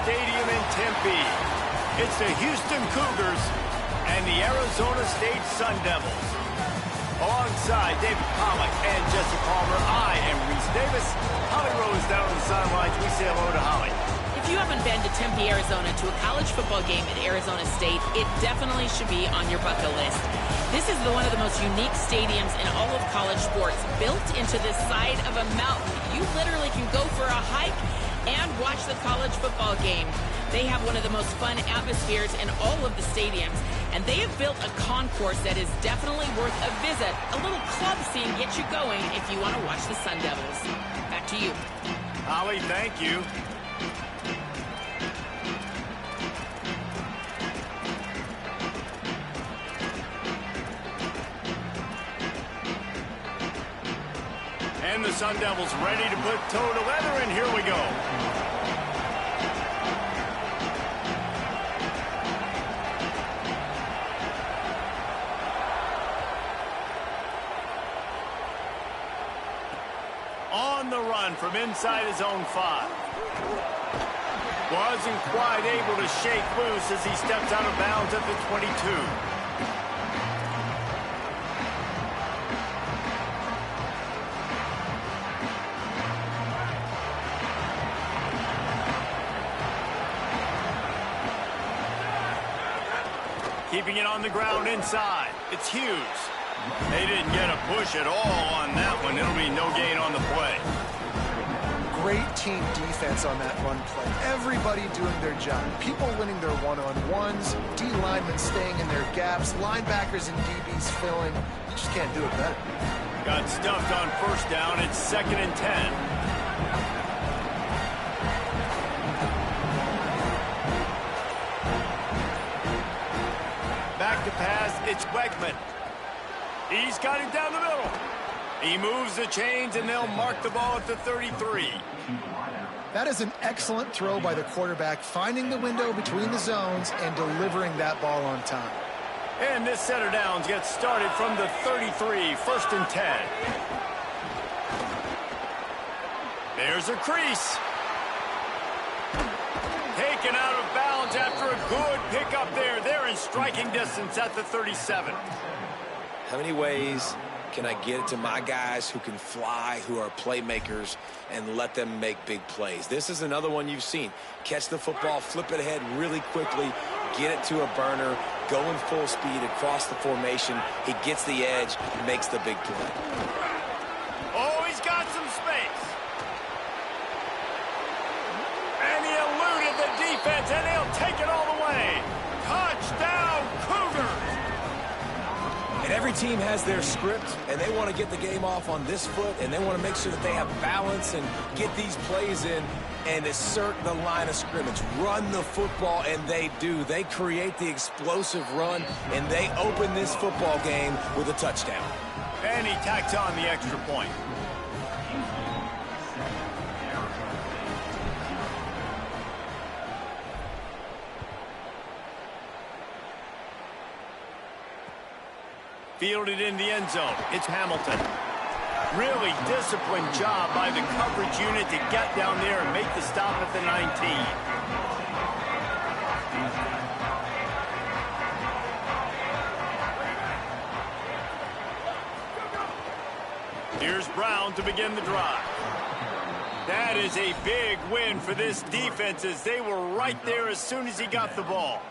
Stadium in Tempe. It's the Houston Cougars and the Arizona State Sun Devils. Alongside David Pollack and Jesse Palmer, I am Reese Davis. Holly Rose down on the sidelines. We say hello to Holly. If you haven't been to Tempe, Arizona to a college football game at Arizona State, it definitely should be on your bucket list. This is one of the most unique stadiums in all of college sports, built into the side of a mountain. You literally can go for a hike and watch the college football game. They have one of the most fun atmospheres in all of the stadiums, and they have built a concourse that is definitely worth a visit. A little club scene gets you going if you want to watch the Sun Devils. Back to you. Holly, thank you. And the Sun Devils ready to put toe to leather, and here we go. On the run from inside his own 5. Wasn't quite able to shake loose as he steps out of bounds at the 22. Keeping it on the ground inside. It's Hughes. They didn't get a push at all on that one. It'll be no gain on the play. Great team defense on that run play. Everybody doing their job. People winning their one-on-ones, D linemen staying in their gaps, linebackers and DBs filling. You just can't do it better. Got stuffed on first down. It's 2nd and 10. Back to pass, it's Wegman. He's got it down the middle. He moves the chains, and they'll mark the ball at the 33. That is an excellent throw by the quarterback, finding the window between the zones and delivering that ball on time. And this set of downs gets started from the 33, 1st and 10. There's a crease. Taken out of bounds after a good pickup there. They're in striking distance at the 37. How many ways can I get it to my guys who can fly, who are playmakers, and let them make big plays? This is another one you've seen. Catch the football, flip it ahead really quickly, get it to a burner, going full speed across the formation. He gets the edge, makes the big play. Oh, he's got some space. And he eluded the defense, and he'll take it all the way. Touchdown, Cougars! And every team has their script, and they want to get the game off on this foot, and they want to make sure that they have balance and get these plays in and assert the line of scrimmage. Run the football, and they do. They create the explosive run, and they open this football game with a touchdown. And he tacks on the extra point. Fielded in the end zone. It's Hamilton. Really disciplined job by the coverage unit to get down there and make the stop at the 19. Here's Brown to begin the drive. That is a big win for this defense as they were right there as soon as he got the ball.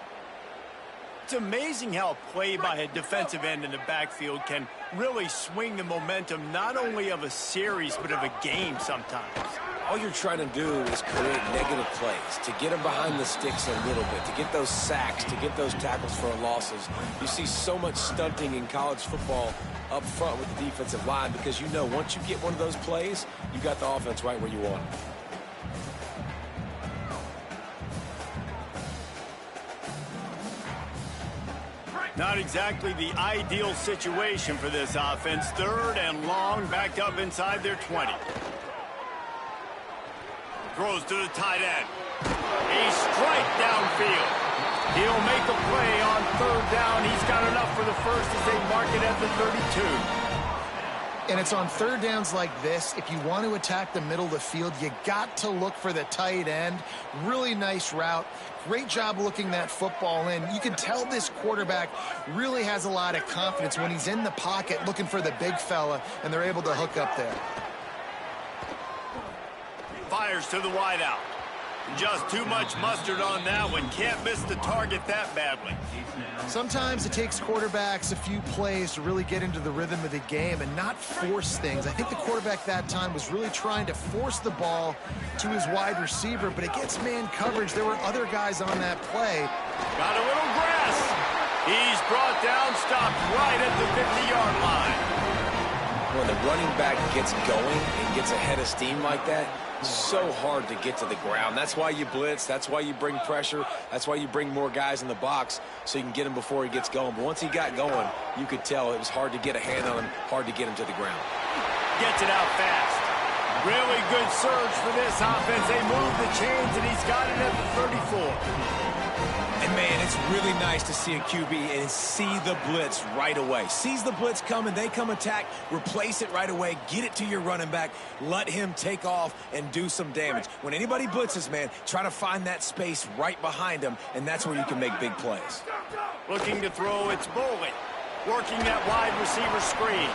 It's amazing how a play by a defensive end in the backfield can really swing the momentum not only of a series but of a game sometimes. All you're trying to do is create negative plays, to get them behind the sticks a little bit, to get those sacks, to get those tackles for losses. You see so much stunting in college football up front with the defensive line because you know once you get one of those plays, you got the offense right where you want it. Not exactly the ideal situation for this offense. 3rd and long, backed up inside their 20. Throws to the tight end. A strike downfield. He'll make a play on 3rd down. He's got enough for the first as they mark it at the 32. And it's on third downs like this. If you want to attack the middle of the field, you got to look for the tight end. Really nice route. Great job looking that football in. You can tell this quarterback really has a lot of confidence when he's in the pocket looking for the big fella, and they're able to hook up there. Fires to the wideout. Just too much mustard on that one. Can't miss the target that badly. Sometimes it takes quarterbacks a few plays to really get into the rhythm of the game and not force things. I think the quarterback that time was really trying to force the ball to his wide receiver, but it gets man coverage. There were other guys on that play. Got a little grass. He's brought down, stopped right at the 50-yard line. When the running back gets going and gets ahead of steam like that, so hard to get to the ground. That's why you blitz. That's why you bring pressure. That's why you bring more guys in the box so you can get him before he gets going. But once he got going, you could tell it was hard to get a hand on him, hard to get him to the ground. Gets it out fast. Really good surge for this offense. They move the chains, and he's got it at the 34. And, man, it's really nice to see a QB and see the blitz right away. Sees the blitz coming, they come attack, replace it right away, get it to your running back, let him take off and do some damage. When anybody blitzes, man, try to find that space right behind him, and that's where you can make big plays. Looking to throw, it's Bowling. Working that wide receiver screen.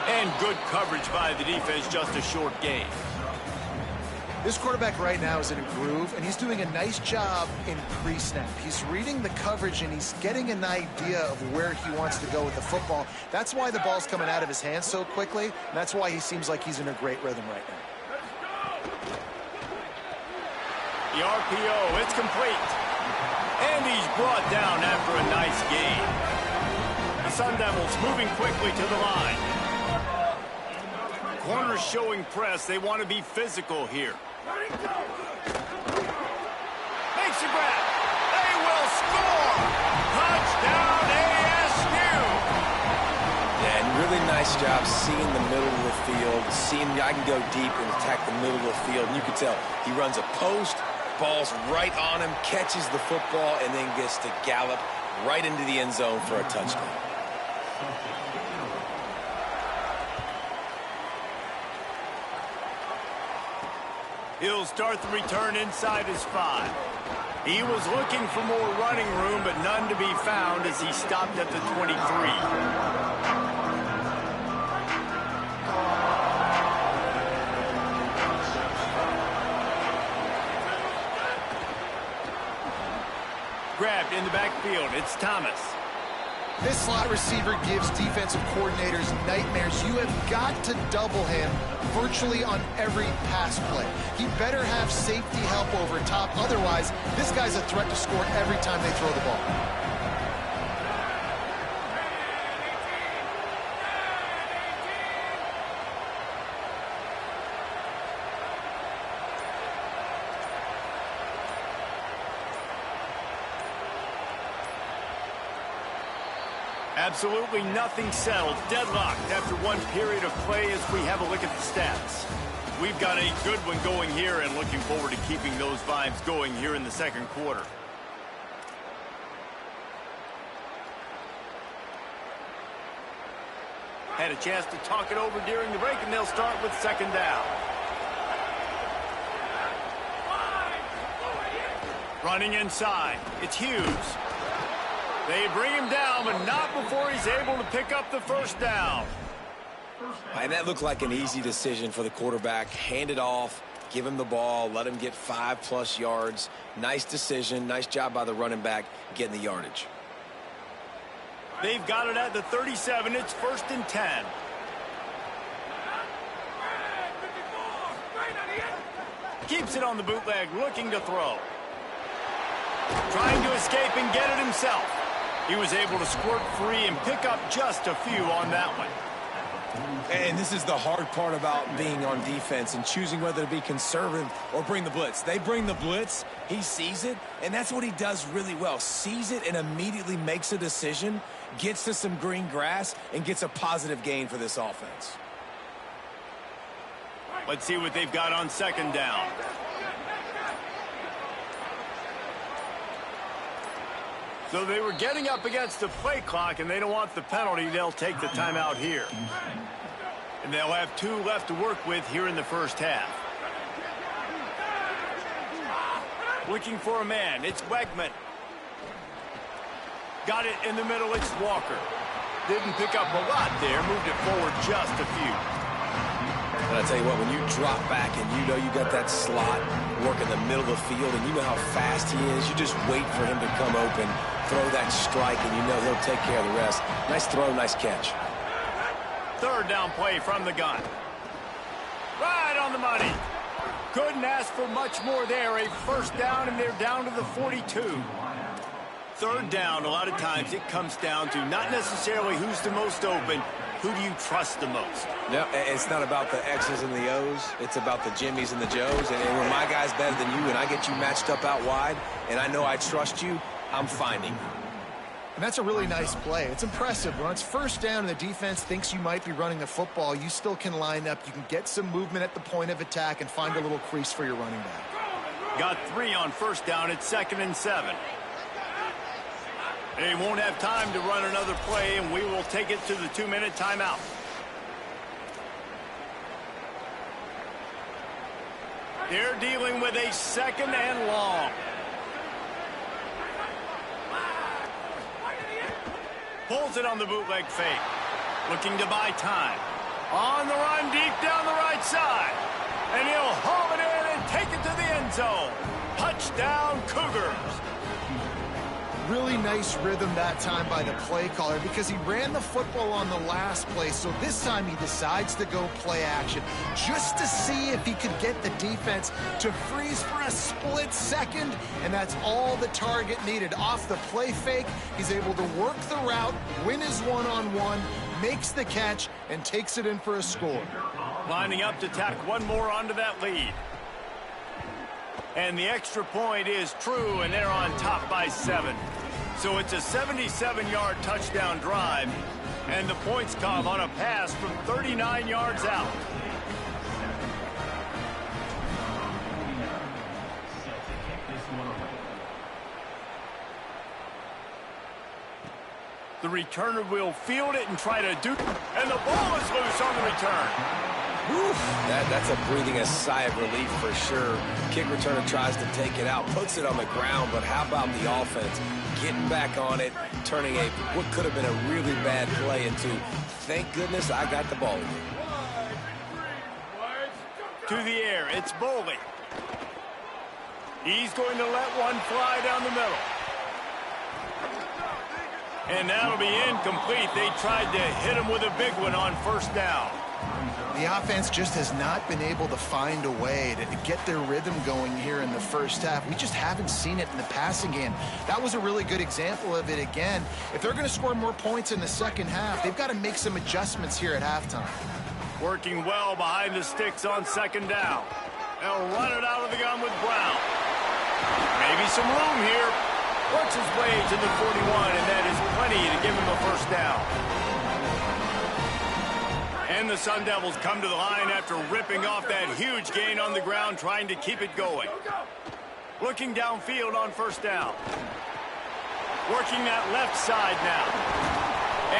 And good coverage by the defense, just a short gain. This quarterback right now is in a groove, and he's doing a nice job in pre-snap. He's reading the coverage, and he's getting an idea of where he wants to go with the football. That's why the ball's coming out of his hands so quickly, and that's why he seems like he's in a great rhythm right now. The RPO, it's complete. And he's brought down after a nice gain. The Sun Devils moving quickly to the line. Corners showing press. They want to be physical here. Makes a grab. They will score. Touchdown ASU. Yeah, and really nice job seeing the middle of the field, seeing I can go deep and attack the middle of the field. And you can tell he runs a post, ball's right on him, catches the football, and then gets to gallop right into the end zone for a touchdown. He'll start the return inside his 5. He was looking for more running room, but none to be found as he stopped at the 23. Grabbed in the backfield. It's Thomas. This slot receiver gives defensive coordinators nightmares. You have got to double him virtually on every pass play. He better have safety help over top. Otherwise, this guy's a threat to score every time they throw the ball. Absolutely nothing settled. Deadlocked after one period of play as we have a look at the stats. We've got a good one going here and looking forward to keeping those vibes going here in the second quarter. Had a chance to talk it over during the break, and they'll start with second down. Running inside. It's Hughes. They bring him down, but not before he's able to pick up the first down. And that looked like an easy decision for the quarterback. Hand it off, give him the ball, let him get 5+ yards. Nice decision. Nice job by the running back getting the yardage. They've got it at the 37. It's 1st and 10. Keeps it on the bootleg, looking to throw. Trying to escape and get it himself. He was able to squirt free and pick up just a few on that one. And this is the hard part about being on defense and choosing whether to be conservative or bring the blitz. They bring the blitz, he sees it, and that's what he does really well. Sees it and immediately makes a decision, gets to some green grass, and gets a positive gain for this offense. Let's see what they've got on second down. So they were getting up against the play clock, and they don't want the penalty. They'll take the timeout here. And they'll have 2 left to work with here in the first half. Looking for a man. It's Wegman. Got it in the middle. It's Walker. Didn't pick up a lot there. Moved it forward just a few. And I tell you what, when you drop back and you know you got that slot work in the middle of the field and you know how fast he is, you just wait for him to come open, throw that strike, and you know he'll take care of the rest. Nice throw, nice catch. 3rd down play from the gun. Right on the money. Couldn't ask for much more there. A first down, and they're down to the 42. 3rd down, a lot of times it comes down to not necessarily who's the most open, who do you trust the most? No, it's not about the X's and the O's. It's about the Jimmies and the Joes. And when my guy's better than you and I get you matched up out wide and I know I trust you, I'm finding you. And that's a really nice play. It's impressive. When it's first down and the defense thinks you might be running the football, you still can line up. You can get some movement at the point of attack and find a little crease for your running back. Got 3 on first down. It's 2nd and 7. They won't have time to run another play, and we will take it to the 2-minute timeout. They're dealing with a 2nd and long. Pulls it on the bootleg fake. Looking to buy time. On the run deep down the right side. And he'll haul it in and take it to the end zone. Touchdown, Cougars. Really nice rhythm that time by the play caller because he ran the football on the last play. So this time he decides to go play action just to see if he could get the defense to freeze for a split second. And that's all the target needed. Off the play fake, he's able to work the route, win his one-on-one, makes the catch, and takes it in for a score. Lining up to tack one more onto that lead. And the extra point is true, and they're on top by 7. So it's a 77-yard touchdown drive, and the points come on a pass from 39 yards out. The returner will field it and try to do, and the ball is loose on the return. Whew, that's a breathing a sigh of relief for sure. Kick returner tries to take it out, puts it on the ground, but how about the offense getting back on it, turning what could have been a really bad play into, thank goodness I got the ball again. To the air, it's Boley. He's going to let one fly down the middle. And that'll be incomplete. They tried to hit him with a big one on first down. The offense just has not been able to find a way to get their rhythm going here in the first half. We just haven't seen it in the passing game. That was a really good example of it again. If they're going to score more points in the second half, they've got to make some adjustments here at halftime. Working well behind the sticks on second down. They'll run it out of the gun with Brown. Maybe some room here. Works his way to the 41, and that is plenty to give him a first down. And the Sun Devils come to the line after ripping off that huge gain on the ground, trying to keep it going. Looking downfield on first down. Working that left side now.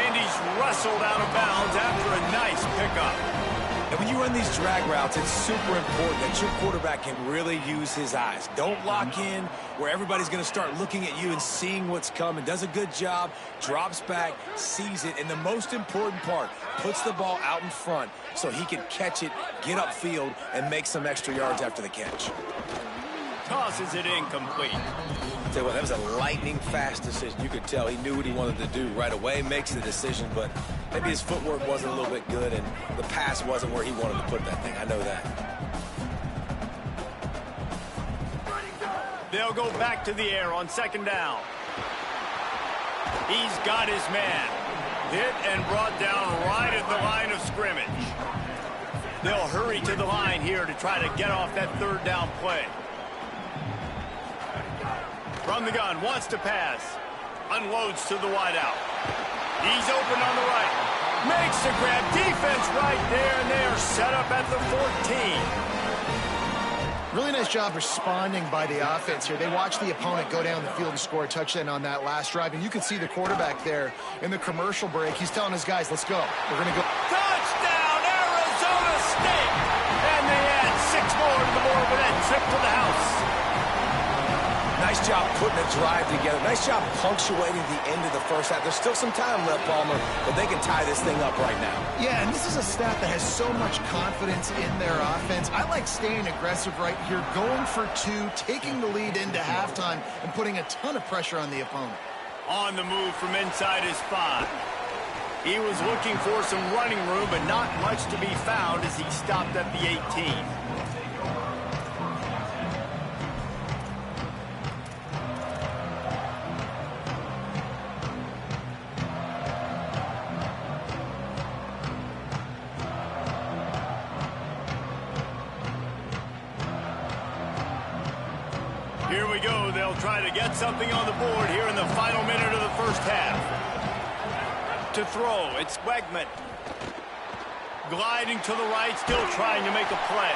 And he's wrestled out of bounds after a nice pickup. And when you run these drag routes, it's super important that your quarterback can really use his eyes. Don't lock in where everybody's going to start looking at you and seeing what's coming. Does a good job, drops back, sees it, and the most important part, puts the ball out in front so he can catch it, get upfield, and make some extra yards after the catch. Tosses it incomplete. I'll tell you what, that was a lightning-fast decision. You could tell he knew what he wanted to do right away, makes the decision, but maybe his footwork wasn't a little bit good, and the pass wasn't where he wanted to put that thing. I know that. They'll go back to the air on second down. He's got his man. Hit and brought down right at the line of scrimmage. They'll hurry to the line here to try to get off that third down play. From the gun, wants to pass. Unloads to the wideout. He's open on the right. Makes the grab. Defense right there, and they are set up at the 14. Really nice job responding by the offense here. They watched the opponent go down the field and score a touchdown on that last drive. And you can see the quarterback there in the commercial break. He's telling his guys, let's go. We're going to go. Touchdown, trip to the house. Nice job putting a drive together. Nice job punctuating the end of the first half. There's still some time left, Palmer, but they can tie this thing up right now. Yeah, and this is a staff that has so much confidence in their offense. I like staying aggressive right here, going for two, taking the lead into halftime, and putting a ton of pressure on the opponent. On the move from inside his 5. He was looking for some running room, but not much to be found as he stopped at the 18. Here we go. They'll try to get something on the board here in the final minute of the first half. To throw, it's Wegman. Gliding to the right, still trying to make a play.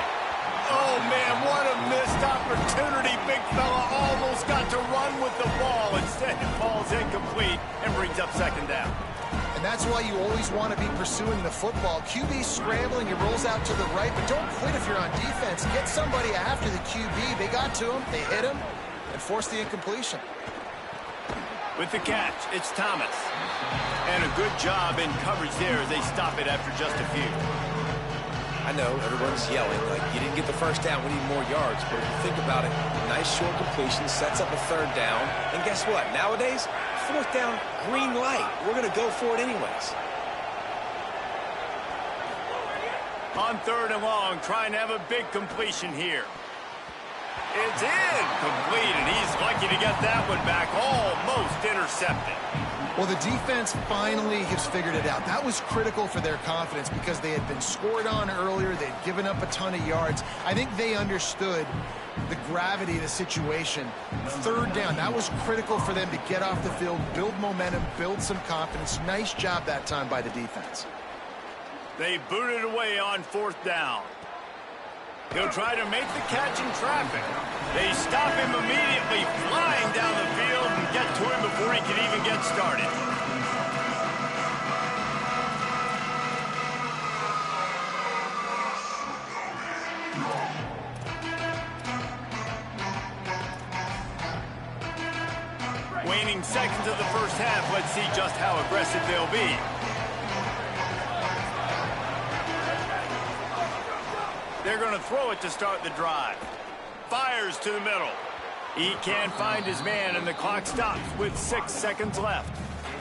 Oh, man, what a missed opportunity. Big fella almost got to run with the ball. Instead, it falls incomplete and brings up second down. And that's why you always want to be pursuing the football. QB's scrambling, he rolls out to the right, but don't quit if you're on defense. Get somebody after the QB. They got to him, they hit him, and forced the incompletion. With the catch, it's Thomas. And a good job in coverage there as they stop it after just a few. I know everyone's yelling, like, you didn't get the first down, we need more yards. But if you think about it, nice short completion, sets up a third down. And guess what? Nowadays, fourth down, green light. We're going to go for it anyways. On third and long, trying to have a big completion here. It's incomplete, and he's lucky to get that one back, almost intercepted. Well, the defense finally has figured it out. That was critical for their confidence because they had been scored on earlier. They'd given up a ton of yards. I think they understood the gravity of the situation. Third down, that was critical for them to get off the field, build momentum, build some confidence. Nice job that time by the defense. They booted away on fourth down. He'll try to make the catch in traffic. They stop him immediately, flying down the field and get to him before he can even get started. Waning seconds of the first half. Let's see just how aggressive they'll be. They're going to throw it to start the drive. Fires to the middle. He can't find his man, and the clock stops with 6 seconds left.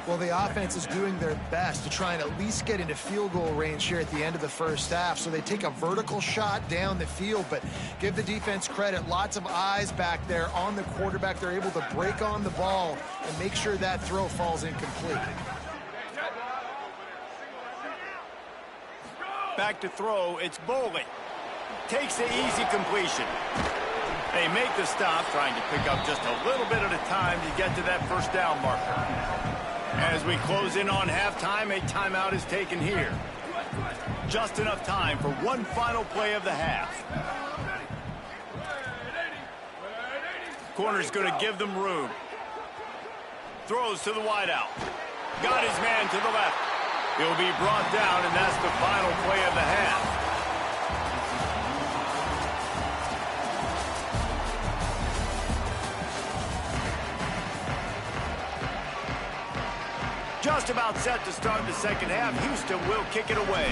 Well, the offense is doing their best to try and at least get into field goal range here at the end of the first half. So they take a vertical shot down the field, but give the defense credit. Lots of eyes back there on the quarterback. They're able to break on the ball and make sure that throw falls incomplete. Back to throw, it's Bowling. Takes the easy completion. They make the stop, trying to pick up just a little bit at a time to get to that first down marker. As we close in on halftime, a timeout is taken here. Just enough time for one final play of the half. Corner's going to give them room. Throws to the wideout. Got his man to the left. He'll be brought down, and that's the final play of the half. Just about set to start the second half. Houston will kick it away.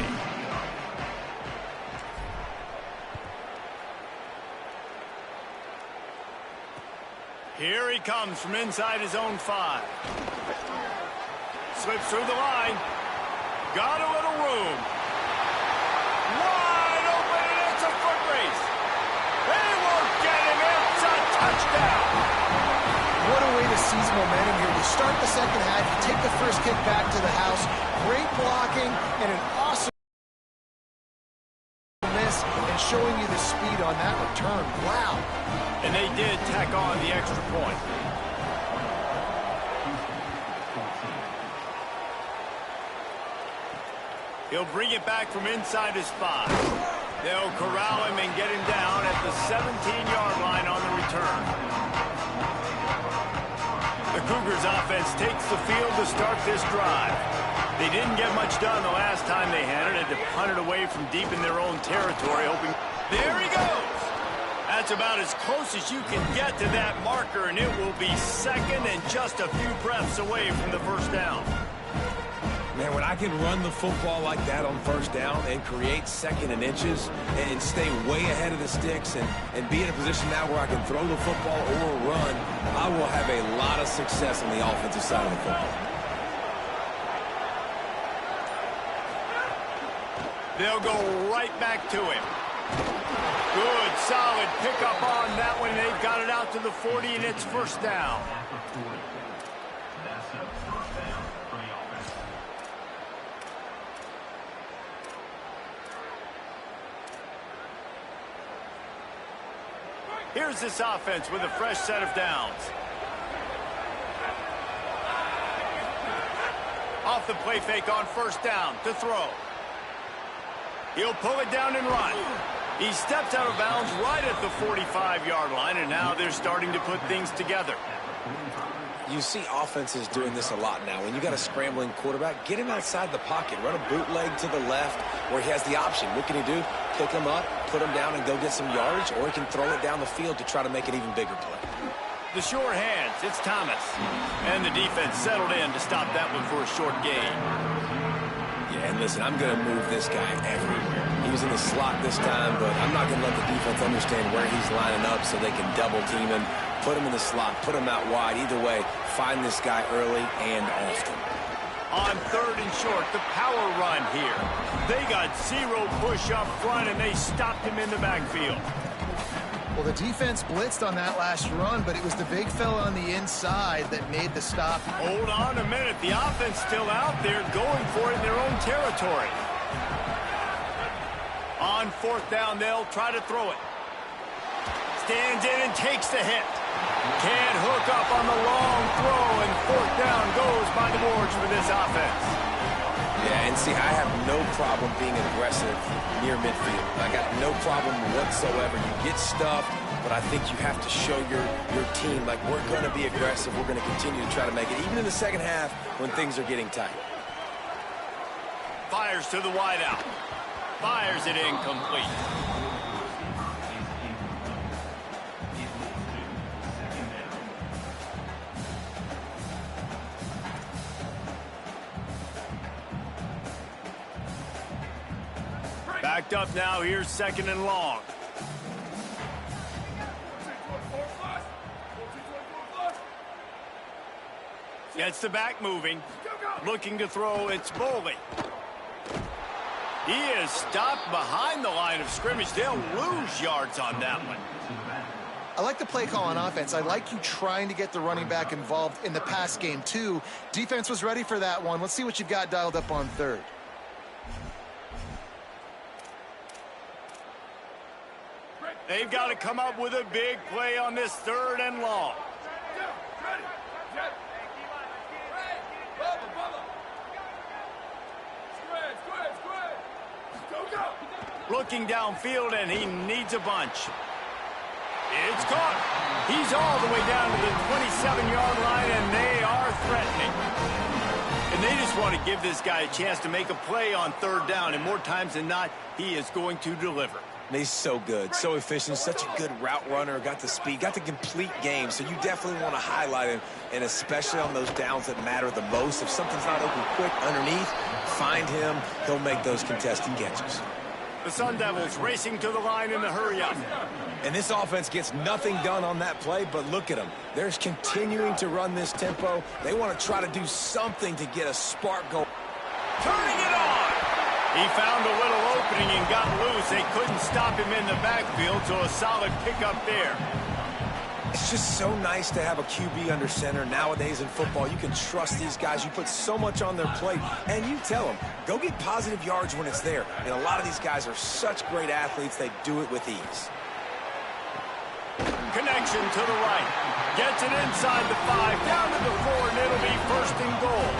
Here he comes from inside his own 5. Slips through the line. Got a little room. Wide open, and it's a foot race. They won't get him. It's a touchdown. What a way to seize momentum here. You start the second half, you take the first kick back to the house. Great blocking and an awesome miss and showing you the speed on that return. Wow. And they did tack on the extra point. He'll bring it back from inside his 5. They'll corral him and get him down at the 17-yard line on the return. The Cougars offense takes the field to start this drive. They didn't get much done the last time they had it, and to punt it away from deep in their own territory, hoping... There he goes! That's about as close as you can get to that marker, and it will be second and just a few breaths away from the first down. Man, when I can run the football like that on first down and create second and inches and stay way ahead of the sticks and be in a position now where I can throw the football or run, I will have a lot of success on the offensive side of the football. They'll go right back to him. Good, solid pickup on that one. They've got it out to the 40, and it's first down. Here's this offense with a fresh set of downs. Off the play fake on first down to throw. He'll pull it down and run. He steps out of bounds right at the 45-yard line, and now they're starting to put things together. You see offenses doing this a lot now. When you got a scrambling quarterback, get him outside the pocket. Run a bootleg to the left where he has the option. What can he do? Pick him up, put him down, and go get some yardage, or he can throw it down the field to try to make an even bigger play. The sure hands, it's Thomas. And the defense settled in to stop that one for a short gain. Yeah, and listen, I'm going to move this guy everywhere. He was in the slot this time, but I'm not going to let the defense understand where he's lining up so they can double team him, put him in the slot, put him out wide. Either way, find this guy early and often. On third and short, the power run here. They got zero push up front, and they stopped him in the backfield. Well, the defense blitzed on that last run, but it was the big fella on the inside that made the stop. Hold on a minute. The offense still out there going for it in their own territory. On fourth down, they'll try to throw it. Stands in and takes the hit. Can't hook up on the long throw, and fourth down goes by the boards for this offense. Yeah, and see, I have no problem being aggressive near midfield. I got no problem whatsoever. You get stuffed, but I think you have to show your team, like, we're going to be aggressive. We're going to continue to try to make it, even in the second half when things are getting tight. Fires to the wideout. Fires it incomplete. Backed up now, here's second and long. Gets the back moving. Looking to throw, it's Boley. He is stopped behind the line of scrimmage. They'll lose yards on that one. I like the play call on offense. I like you trying to get the running back involved in the pass game, too. Defense was ready for that one. Let's see what you've got dialed up on third. They've got to come up with a big play on this third and long. Looking downfield, and he needs a bunch. It's caught. He's all the way down to the 27-yard line, and they are threatening. And they just want to give this guy a chance to make a play on third down, and more times than not, he is going to deliver. He's so good, so efficient, such a good route runner, got the speed, got the complete game, so you definitely want to highlight him, and especially on those downs that matter the most. If something's not open quick underneath, find him. He'll make those contested catches. The Sun Devils racing to the line in the hurry-up. And this offense gets nothing done on that play, but look at them. They're continuing to run this tempo. They want to try to do something to get a spark going. Turning it on! He found a little opening and got loose. They couldn't stop him in the backfield, so a solid pickup there. It's just so nice to have a QB under center. Nowadays in football, you can trust these guys. You put so much on their plate, and you tell them, go get positive yards when it's there. And a lot of these guys are such great athletes, they do it with ease. Connection to the right. Gets it inside the 5, down to the 4, and it'll be first and goal.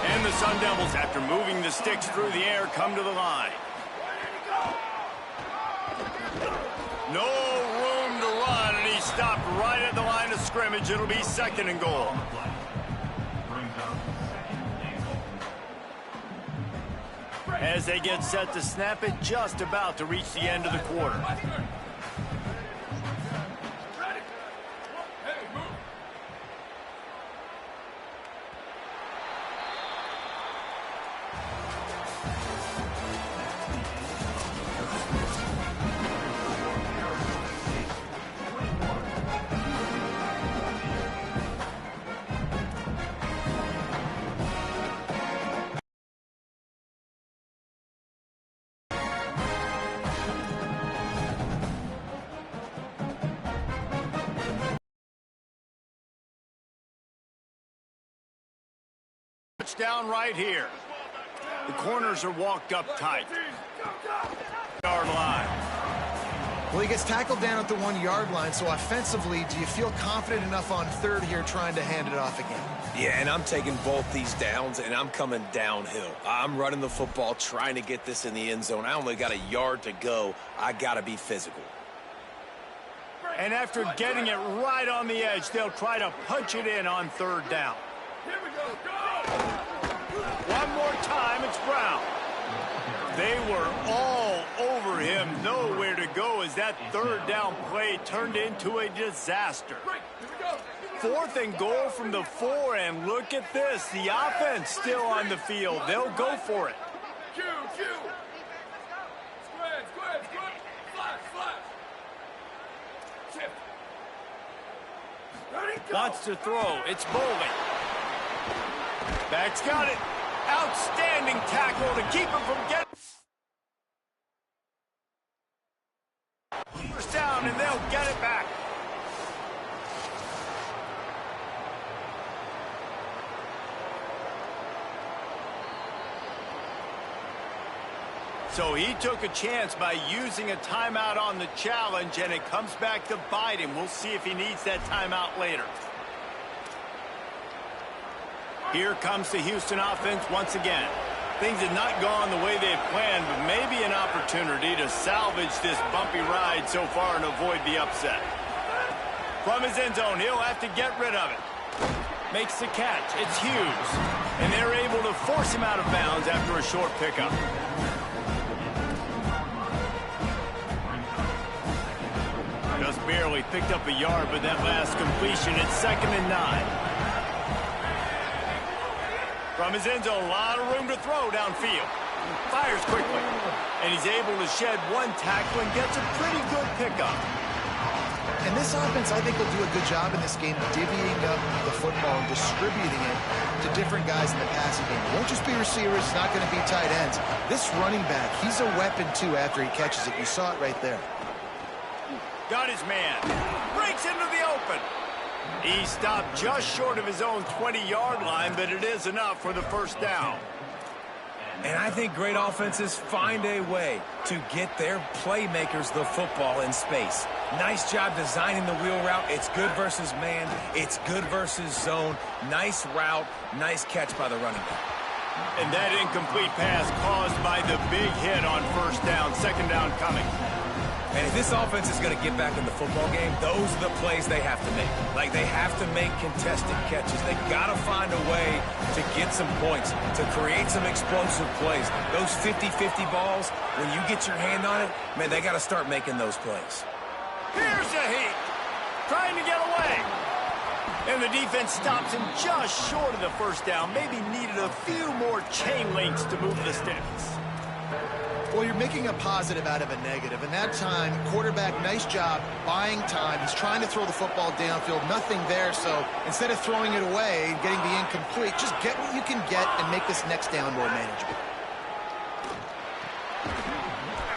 And the Sun Devils, after moving the sticks through the air, come to the line. No room to run, and he stopped right at the line of scrimmage. It'll be second and goal. As they get set to snap it, just about to reach the end of the quarter. Touchdown right here. The corners are walked up tight. Yard line. Well, he gets tackled down at the 1 yard line, so offensively, do you feel confident enough on third here trying to hand it off again? Yeah, and I'm taking both these downs, and I'm coming downhill. I'm running the football, trying to get this in the end zone. I only got a yard to go. I got to be physical. And after getting it right on the edge, they'll try to punch it in on third down. Here we go. Go! One more time, it's Brown. They were all over him, nowhere to go as that third down play turned into a disaster. Fourth and goal from the 4, and look at this. The offense still on the field. They'll go for it. Q. Square. Flash. Shift. Ready, go. Wants to throw. It's Bowling. Back's got it. Outstanding tackle to keep him from getting. First down, and they'll get it back. So he took a chance by using a timeout on the challenge, and it comes back to bite him. We'll see if he needs that timeout later. Here comes the Houston offense once again. Things have not gone the way they had planned, but maybe an opportunity to salvage this bumpy ride so far and avoid the upset. From his end zone, he'll have to get rid of it. Makes the catch. It's Hughes. And they're able to force him out of bounds after a short pickup. Just barely picked up a yard with that last completion. It's 2nd and 9. From his end zone, a lot of room to throw downfield. Fires quickly. And he's able to shed one tackle and gets a pretty good pickup. And this offense, I think, will do a good job in this game divvying up the football and distributing it to different guys in the passing game. It won't just be receivers. It's not going to be tight ends. This running back, he's a weapon, too, after he catches it. You saw it right there. Got his man. Breaks into the open. He stopped just short of his own 20-yard line, but it is enough for the first down. And I think great offenses find a way to get their playmakers the football in space. Nice job designing the wheel route. It's good versus man. It's good versus zone. Nice route. Nice catch by the running back. And that incomplete pass caused by the big hit on first down. 2nd down coming. And if this offense is going to get back in the football game, those are the plays they have to make. Like, they have to make contested catches. They got to find a way to get some points, to create some explosive plays. Those 50-50 balls, when you get your hand on it, man, they got to start making those plays. Here's a heat. Trying to get away. And the defense stops him just short of the first down. Maybe needed a few more chain links to move the sticks. Well, you're making a positive out of a negative. And that time, quarterback, nice job buying time. He's trying to throw the football downfield. Nothing there. So instead of throwing it away and getting the incomplete, just get what you can get and make this next down more manageable.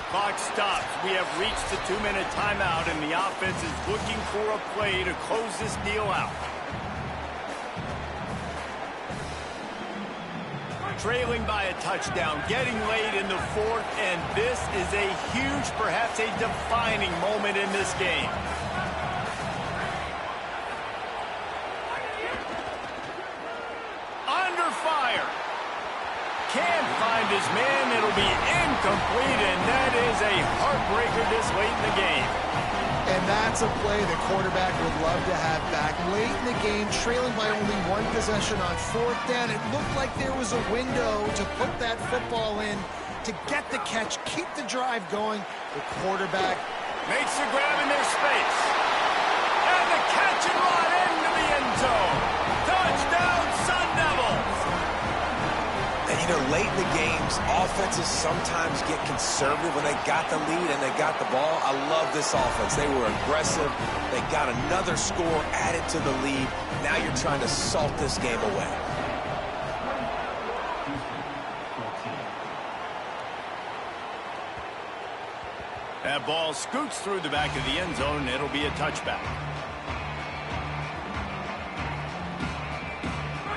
Clock stops. We have reached the 2-minute timeout, and the offense is looking for a play to close this deal out. Trailing by a touchdown, getting late in the 4th, and this is a huge, perhaps a defining moment in this game. Under fire. Can't find his man. It'll be incomplete, and that is a heartbreaker this late in the game. And that's a play the quarterback would love to have back. Late in the game, trailing by only one possession on 4th down. It looked like there was a window to put that football in, to get the catch, keep the drive going. The quarterback makes the grab in their space. And the catch and run into the end zone. Touchdown, Sun Devils. And, you know, late in the games, offenses sometimes get conservative when they got the lead and they got the ball. I love this offense. They were aggressive. They got another score added to the lead. Now you're trying to salt this game away. That ball scoots through the back of the end zone, and it'll be a touchback.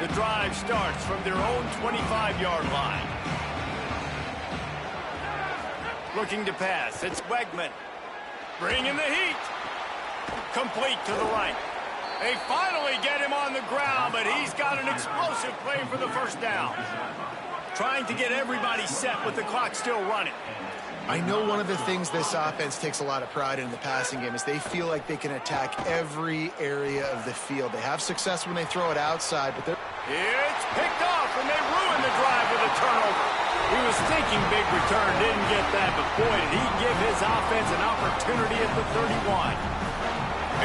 The the drive starts from their own 25-yard line. Looking to pass. It's Wegman. Bringing the heat. Complete to the right. They finally get him on the ground, but he's got an explosive play for the first down. Trying to get everybody set with the clock still running. I know one of the things this offense takes a lot of pride in the passing game is they feel like they can attack every area of the field. They have success when they throw it outside, but they're... It's picked off, and they ruin the drive with a turnover. He was thinking big return, didn't get that, but boy, did he give his offense an opportunity at the 31.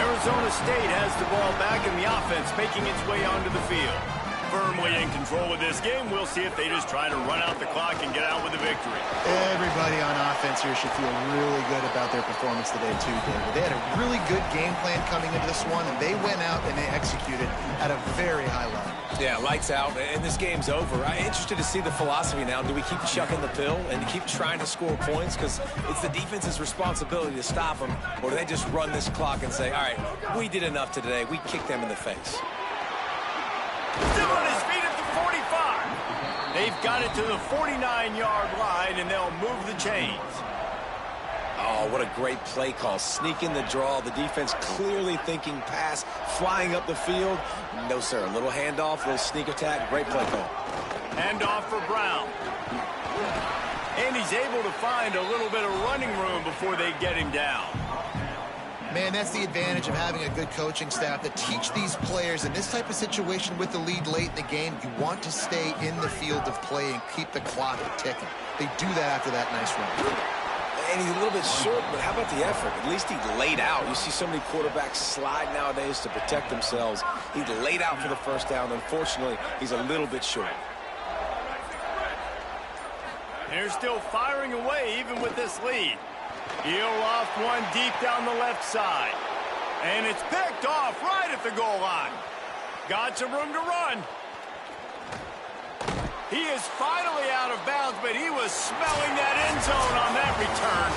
Arizona State has the ball back, and the offense making its way onto the field. Firmly in control of this game. We'll see if they just try to run out the clock and get out with a victory. Everybody on offense here should feel really good about their performance today, too, David. They had a really good game plan coming into this one, and they went out and they executed at a very high level. Yeah, lights out, and this game's over. I'm interested to see the philosophy now. Do we keep chucking the pill and keep trying to score points? Because it's the defense's responsibility to stop them. Or do they just run this clock and say, all right, we did enough today. We kicked them in the face. Still on his feet at the 45. They've got it to the 49-yard line, and they'll move the chains. Oh, what a great play call. Sneak in the draw. The defense clearly thinking pass, flying up the field. No, sir. A little handoff, a little sneak attack. Great play call. Handoff for Brown. And he's able to find a little bit of running room before they get him down. Man, that's the advantage of having a good coaching staff that teach these players in this type of situation with the lead late in the game. You want to stay in the field of play and keep the clock ticking. They do that after that nice run. And he's a little bit short, but how about the effort? At least he laid out. You see so many quarterbacks slide nowadays to protect themselves. He laid out for the first down. Unfortunately, he's a little bit short. They're still firing away even with this lead. He'll loft one deep down the left side. And it's picked off right at the goal line. Got some room to run. He is finally out of bounds, but he was smelling that end zone on that return.